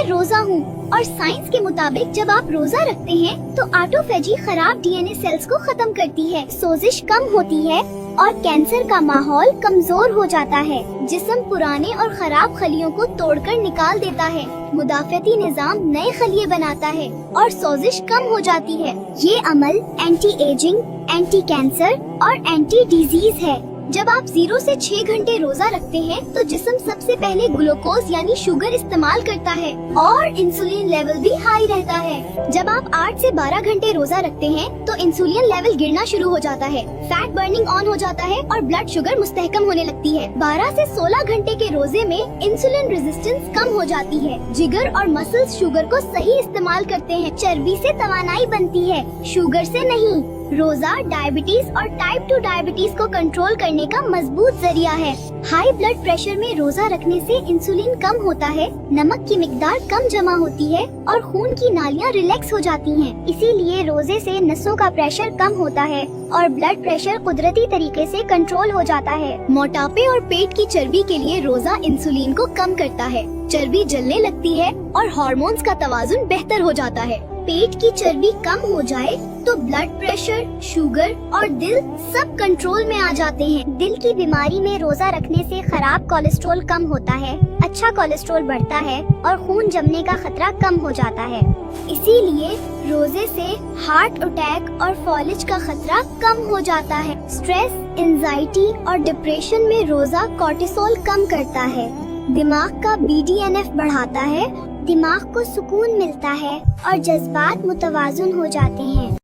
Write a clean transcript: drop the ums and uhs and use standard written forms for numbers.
रोजा हूँ। और साइंस के मुताबिक जब आप रोजा रखते हैं तो ऑटोफेजी खराब डीएनए सेल्स को खत्म करती है, सोजिश कम होती है और कैंसर का माहौल कमजोर हो जाता है। जिस्म पुराने और खराब खलियों को तोड़कर निकाल देता है, मुदाफ़ती निज़ाम नए खलिए बनाता है और सोजिश कम हो जाती है। ये अमल एंटी एजिंग, एंटी कैंसर और एंटी डिजीज है। जब आप 0 से 6 घंटे रोजा रखते हैं तो जिस्म सबसे पहले ग्लूकोज यानी शुगर इस्तेमाल करता है और इंसुलिन लेवल भी हाई रहता है। जब आप 8 से 12 घंटे रोजा रखते हैं तो इंसुलिन लेवल गिरना शुरू हो जाता है, फैट बर्निंग ऑन हो जाता है और ब्लड शुगर मुस्तहकम होने लगती है। 12 से 16 घंटे के रोजे में इंसुलिन रेजिस्टेंस कम हो जाती है, जिगर और मसल्स शुगर को सही इस्तेमाल करते हैं, चर्बी से तवानाई बनती है, शुगर से नहीं। रोजा डायबिटीज और टाइप 2 डायबिटीज को कंट्रोल करने का मजबूत जरिया है। हाई ब्लड प्रेशर में रोजा रखने से इंसुलिन कम होता है, नमक की मिकदार कम जमा होती है और खून की नालियां रिलैक्स हो जाती हैं। इसीलिए रोजे से नसों का प्रेशर कम होता है और ब्लड प्रेशर कुदरती तरीके से कंट्रोल हो जाता है। मोटापे और पेट की चर्बी के लिए रोजा इंसुलिन को कम करता है, चर्बी जलने लगती है और हार्मोन्स का तवाजुन बेहतर हो जाता है। पेट की चर्बी कम हो जाए तो ब्लड प्रेशर, शुगर और दिल सब कंट्रोल में आ जाते हैं। दिल की बीमारी में रोजा रखने से खराब कोलेस्ट्रॉल कम होता है, अच्छा कोलेस्ट्रॉल बढ़ता है और खून जमने का खतरा कम हो जाता है। इसीलिए रोजे से हार्ट अटैक और फॉलिज का खतरा कम हो जाता है। स्ट्रेस, एंजाइटी और डिप्रेशन में रोजा कोर्टिसोल कम करता है, दिमाग का BDNF बढ़ाता है, दिमाग को सुकून मिलता है और जज्बात मुतवाजुन हो जाते हैं।